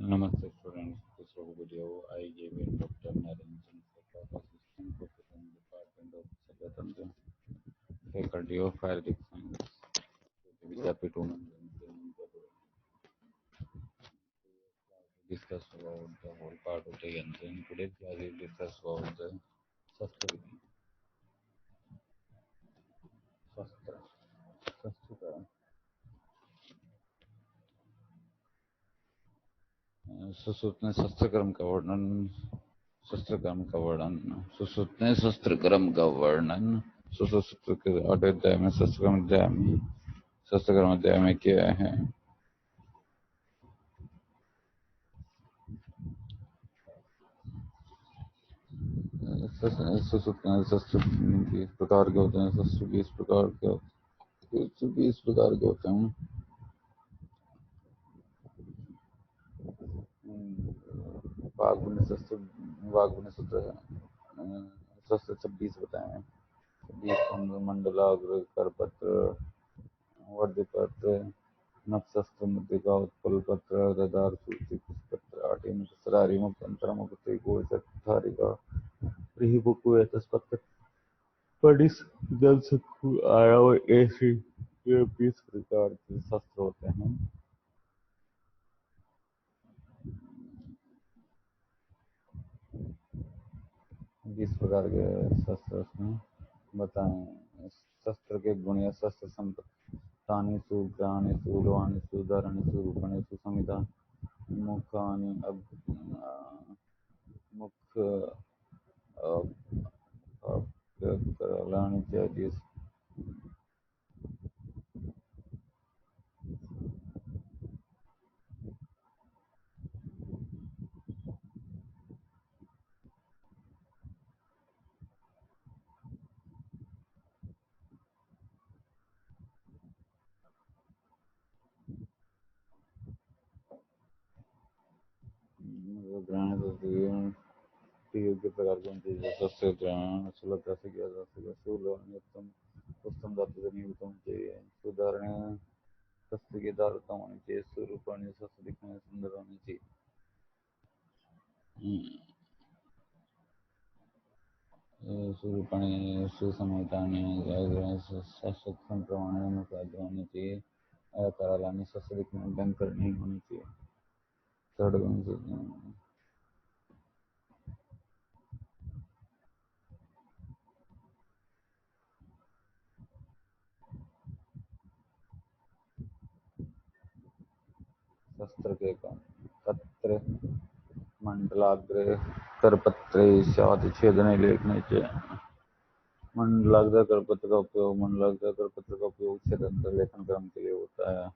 Namaste students, this whole video I gave in Dr. Narendran Sarkar, Assistant Professor in Department of Sajatantra, Faculty of Physics Science, Vidyapit discuss about the whole part of the Yantra. In today's class we discuss about the Shastra Vidhi. Shastra. Shastra. Sushruta ने शस्त्र कर्म का वर्णन शस्त्र कर्म का वर्णन सुश्रुत ने शस्त्र कर्म का वर्णन सुश्रुत के 8वें अध्याय में शस्त्र कर्म अध्याय में किया है। शस्त्र 20 प्रकार के होते हैं। शस्त्र 20 प्रकार के होते हैं। वाग्गुण्य शस्त्र शस्त्र 26 बताए हैं। 26 मंडलाग्र करपत्र वर्धपत्र नक्षस्त्र मुद्रिका उत्पल पत्र अर्धदार सूची पुष्पत्र आठिमुख सरारिमुख अंतरमुख त्रिकोण धारिका रिहिमुख तस्पत्र पडिस जल सखु आया और ऐसे 20 प्रकार के शस्त्र होते हैं। 20 प्रकार के शस्त्र उसमें बताएं। शस्त्र के गुण या शस्त्र संपत्तानिषु ग्रहणेषु लोहानिषु धारणेषु रूपणेषु संहिता मुखानि मुख करालानि इत्यादि। ग्रहण योग्य प्रकार के शस्त्र ग्रहण सुलभता से किया जा सके। सुलोहन उत्तम धातु से निर्मित होना चाहिए। सुधारण शस्त्र की धारता होनी चाहिए। स्वरूपाणी शस्त्र दिखने में सुंदर होनी चाहिए। स्वरूपाणी सुसंहितानि शस्त्र संप्रमाण मुखाग्र होनी चाहिए। करालानि शस्त्र दिखने में भयंकर नहीं होनी चाहिए। शस्त्र के पत्र मंडलाग्र करपत्रे स्यात् छेदने लेखने च मंडलाग्र करपत्र का उपयोग छेदन लेखन क्रम के लिए होता है।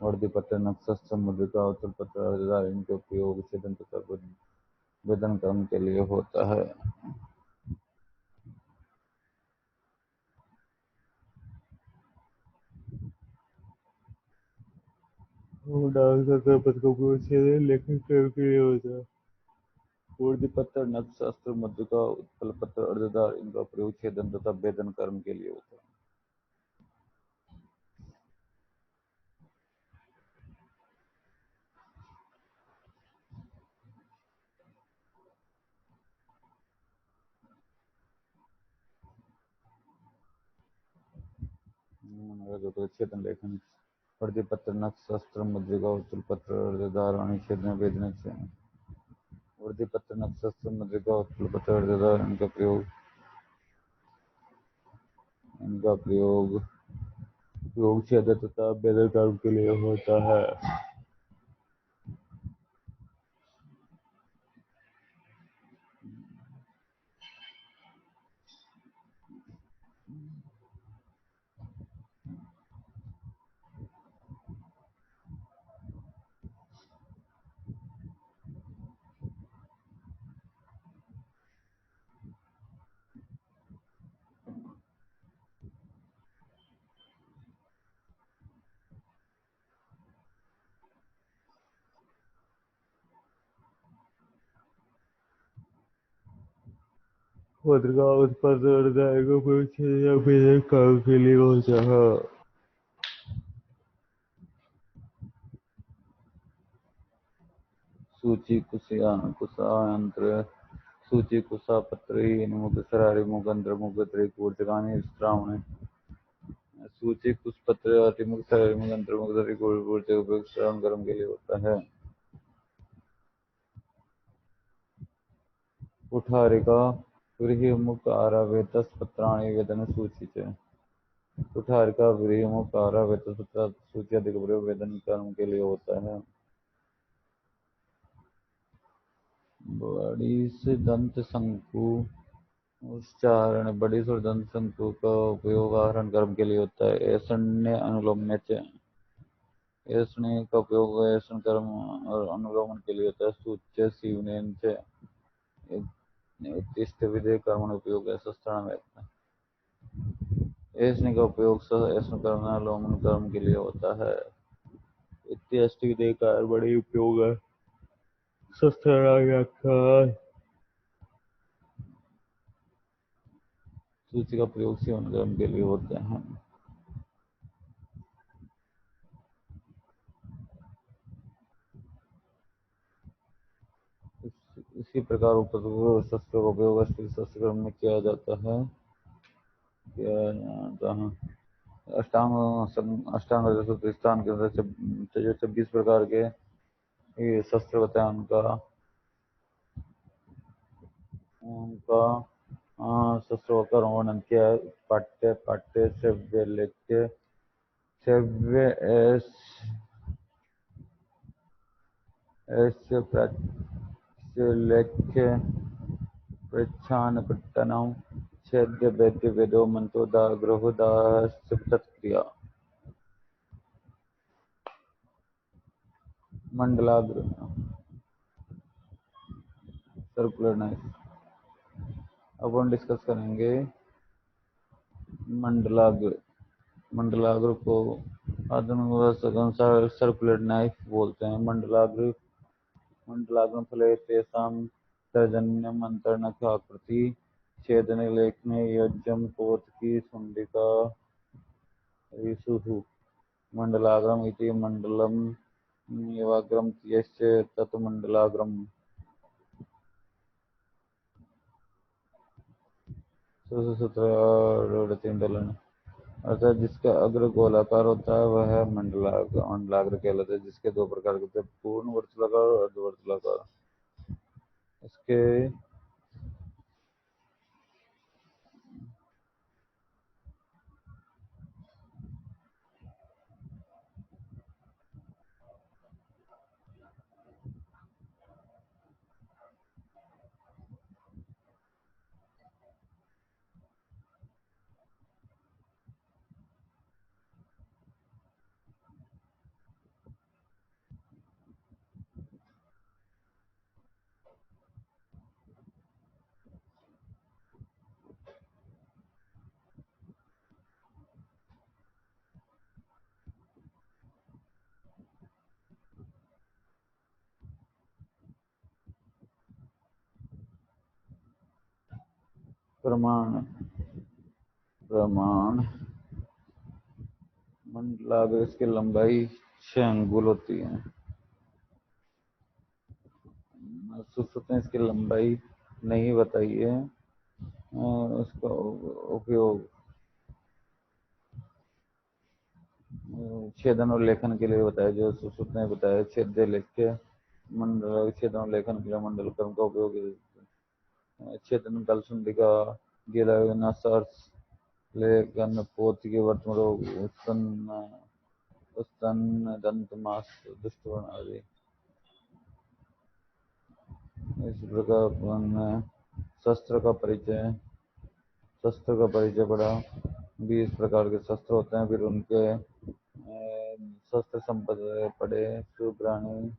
वर्धपत्र नक्षस्त्र मुद्रिका उत्तल पत्र अर्धधार इनके उपयोग छेदन तथा वेदन क्रम के लिए होता है। करपत्र का उपयोग छेदन लेखन क्रम के लिए होता है। वर्धपत्र नक्षस्त्र मुद्रिका उत्पल पत्र अर्धधार इनका प्रयोग छेदन तथा वेदन कर्म के लिए होता है। छेदन लेखन वर्धपत्र नक्षस्त्र मुद्रिका उत्तल पत्र अर्धधार छेदन वेदन से वर्धपत्र नक्षस्त्र मुद्रिका उत्पल पत्र अर्धधार इनका प्रयोग छेदन तथा वेदन कर्म के लिए होता है। मुद्रिका उत्पल अर्धधार का प्रयोग छेदन या वेदन कर्म के लिए होता है। सूची कुशायंत्र सूची कुशापत्री मुख सरारी मुख अंतर मुख त्रिकूर्चकानि श्रावणे सूची कुशपत्र अतिमुख सरारी मुख अंतर मुख त्रिकूर्च का उपयोग श्रावण कर्म के लिए होता है। कुठारिका व्रीहिमुख आरावेतस पत्राणि वेदन सूची च कुठारिका व्रीहिमुख आरावेतस पत्र सूची अधिक प्रयोग वेदन कर्म के लिए होता है। बड़ी से दंत शंकु उच्चारण बड़ी से दंत शंकु का उपयोग आहरण कर्म के लिए होता है। ऐसण्य अनुलोम्य च ऐसण्य का उपयोग ऐसन कर्म और अनुलोमन के लिए होता है। सूच्य सीवनेन च इत्तिष्ठ विधेय कर्मण उपयोग है शस्त्राण में ऐसने का उपयोग ऐसन कर्म अनुलोमन कर्म के लिए होता है। इत्तिष्ठ विधेय का बड़ी उपयोग है शस्त्राण सूची का प्रयोग सेवन कर्म के लिए होते हैं। इसी प्रकार उपद्रव शस्त्रों का उपयोग अस्त्र शस्त्र कर्म में किया जाता है। अष्टांग स्थान के अंदर जो 26 प्रकार के ये शस्त्र बताए उनका शस्त्रों का वर्णन किया है। पाट्य पाट्य श्रव्य लेख्य श्रव्य ऐस्य प्राच्य लेख्य प्रच्छानपट्टनम छेद्य वैद्य वेदो मंत्रो दा ग्रहो दास्य तत्क्रिया मंडलाग्र सर्कुलर नाइफ। अब हम डिस्कस करेंगे मंडलाग्र। मंडलाग्र को आधुनिक भाषा के अनुसार सर्कुलर नाइफ बोलते हैं। मंडलाग्रम फले तेषां तर्जन्यम अंतर्नखाकृति छेदने लेखने यज्ञम कोटकी सुंडिका रिसुः मंडलाग्रम इति मंडलम एवाग्रम यस्य तत् मंडलाग्रम सूत्रतीन अर्थात जिसका अग्र गोलाकार होता है वह मंडलाग्र कहलाता है। जिसके दो प्रकार के होते हैं पूर्ण वर्तुलाकार और अर्धवर्तुलाकार। इसके प्रमाण प्रमाण मंडलाग्र इसकी लंबाई 6 अंगुल होती है। सुश्रुत ने इसकी लंबाई नहीं बताई है। उसका उपयोग छेदन और लेखन के लिए बताया। जो सुश्रुत ने बताया छेद्य लेख्य मंडल छेदन और लेखन के लिए मंडल कर्म का उपयोग छेदन कलसुंडिका गिला सर्च लेखन पोत के वर्तमान स्तन दंत मास दुष्टवर्ण आदि। इस प्रकार शस्त्र का परिचय पड़ा। 20 प्रकार के शस्त्र होते हैं। फिर उनके शस्त्र संपदा पड़े सुप्राणी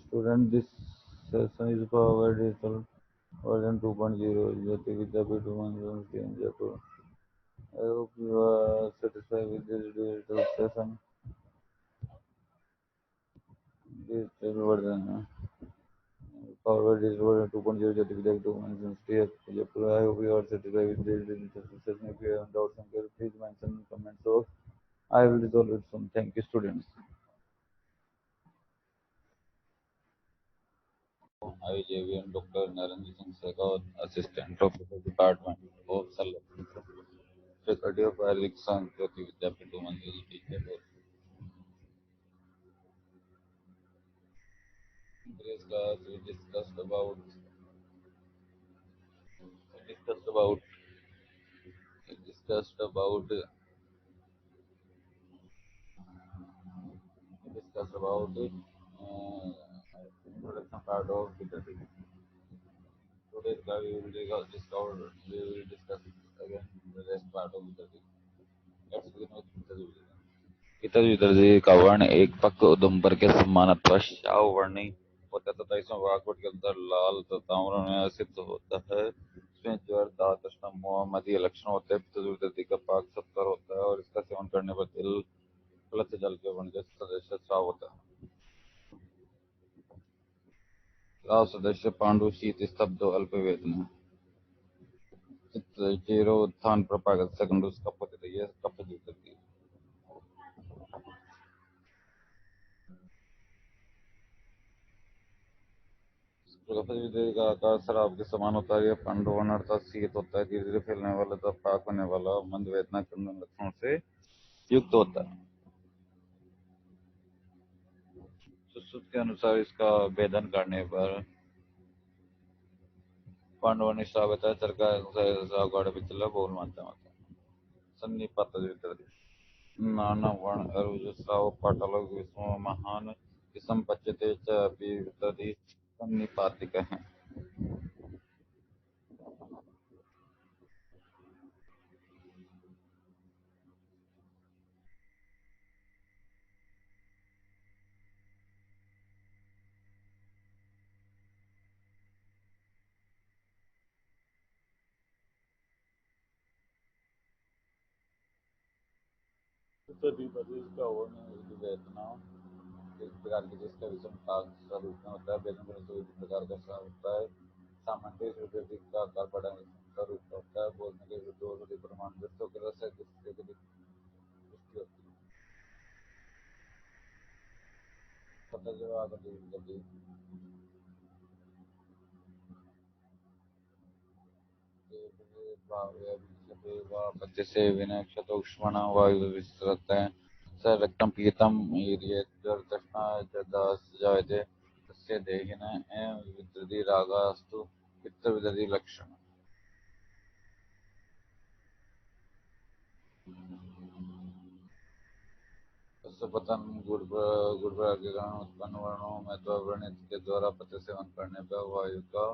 Student, this session is for digital version 2.0 Jyoti Vidyapeeth Women's University in Jaipur. I hope you are satisfied with this digital session. Forward is 2.0 certificate to mention stay I hope you are satisfied with this session. If you have doubts, please mention in comments. So I will resolve it soon. Thank you, students. IJVM Dr. Narendra Singh Sehgal, Assistant Professor, Department of Science, Faculty of Ayurvedic Science, Jyoti Vidyapith, Manjul teacher. In today's class, discussed about discussed about discussed about introduction part of Vidyapith. Today's class, we will discuss again the rest part of Vidyapith. Let's begin with Vidyapith. इतर विदर्भी का वर्ण एक पक्ष उदुमपुर के समानत्व Shaw वर्णी होता है तथा इसमें वाकवट के अंदर लाल तथा ताम्र में सिद्ध होता है। इसमें ज्वर दांत तृष्णा मोह मदीय लक्षण होते हैं। पित्त विदर्भी का पाक सत्तर होता है और इसका सेवन करने पर दिल गलत जल के वर्ण के सदस्य स्राव होता है। स्राव सदस्य पांडु शीत स्तब्ध अल्प वेदना चित्त चेरो उत्थान प्रपागत सकंडुस कपत ये कपत विदर्भी का आकार शराब के समान होता है। यह पांडुवर्ण अर्थात शीत होता है। धीरे धीरे फैलने वाला तथा पाक होने वाला मंद वेदना करने लक्षणों से युक्त होता है। सुश्रुत के अनुसार इसका भेदन करने पर पांडुवर्ण श्राव होता है। सरकार श्राव गौड़ पिछला बहुल मात्रा होता है। सन्निपात नाना वर्ण अरुज श्राव पाटलोक विष्णु महान किसम पच्यते च अपि वितरि सन्निपातिक है। का वर्ण वेदना एक प्रकार की जिसका विषम स्वरूप में होता है। वेदन तो एक प्रकार का स्राव होता है। सामान्य विकृति का आकार बड़ा स्वरूप का होता है। बोलने के विरोध प्रमाण व्यक्तों के रस है जिससे दृष्टि होती है। पता जवाब पच्चीस से विनय क्षतोक्ष्मण वायु विस्तृत है स रक्तम पीतम तृष्णा दास जायते तस्य देहिन एवं विदधि रागास्तु पित्त विदधि लक्षण पतन गुड़ के कारण उत्पन्न वर्णों में तो व्रणित के द्वारा पत्र सेवन करने पर वायु का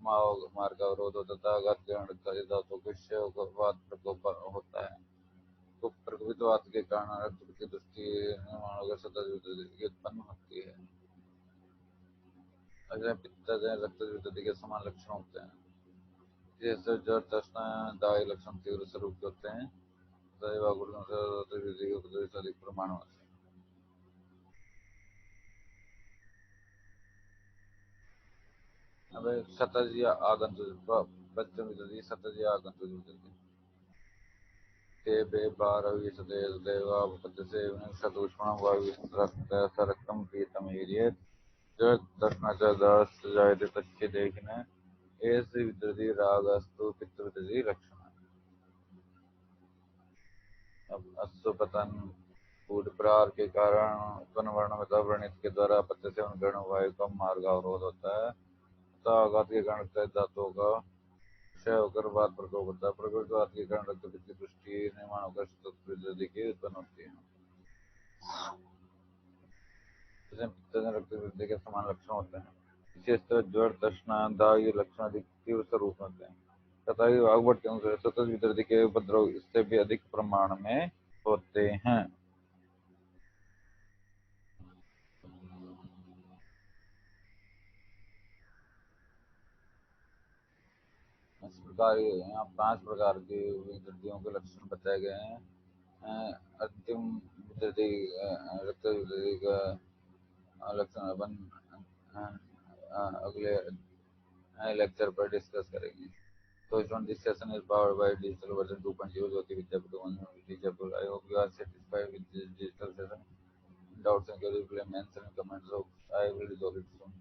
मार्ग का अवरोध होता तथा अगत ग्रहण धातु को प्रकोप होता है। तो प्रकोपित के कारण रक्त की दृष्टि मानव सतत उत्पन्न होती है। अग्नि पित्त रक्त विद्युत के समान लक्षण होते हैं। जैसे जड़ तृष्णा दाई लक्षण तीव्र स्वरूप के होते हैं। अधिक प्रमाण होते हैं। अब सतज आगंतुक पश्चिम विदधि सतज आगंतुक ते बे बारवी सदेव देवा पद से शतुष्ण वायु सरक्तम पीतम जड़ तृष्णा च दास जायते तस्य देखने ऐसे विदधि रागस्तु पित्त विदधि लक्षण। अब अश्वपतन फूड प्रहार के कारण उत्पन्न वर्ण वर्णित के द्वारा पत्य सेवन करने वायु का मार्ग अवरोध होता है तथा आघात के कारण धातुओं का क्षय होकर बाद प्रकोप होता है। प्रकोप के कारण रक्त की दृष्टि निर्माण होकर वृद्धि की उत्पन्न होती है। रक्त वृद्धि के समान लक्षण होते हैं। विशेष तरह ज्वर तृष्णा दाह ये लक्षण अधिक तीव्र स्वरूप होते हैं तथा वाग्भट के अनुसार सतत विदर्दी के उपद्रव इससे भी अधिक प्रमाण में होते हैं। इस प्रकार यहाँ 5 प्रकार के विकृतियों के लक्षण बताए गए हैं। अंतिम विकृति रक्त विकृति का लक्षण अपन अगले लेक्चर पर डिस्कस करेंगे। तो student this session is powered by digital version 2.0 Jyoti Vidyapeeth Jaipur. I hope you are satisfied with this digital session. Doubts and queries, please mention in comments. So I will resolve it soon.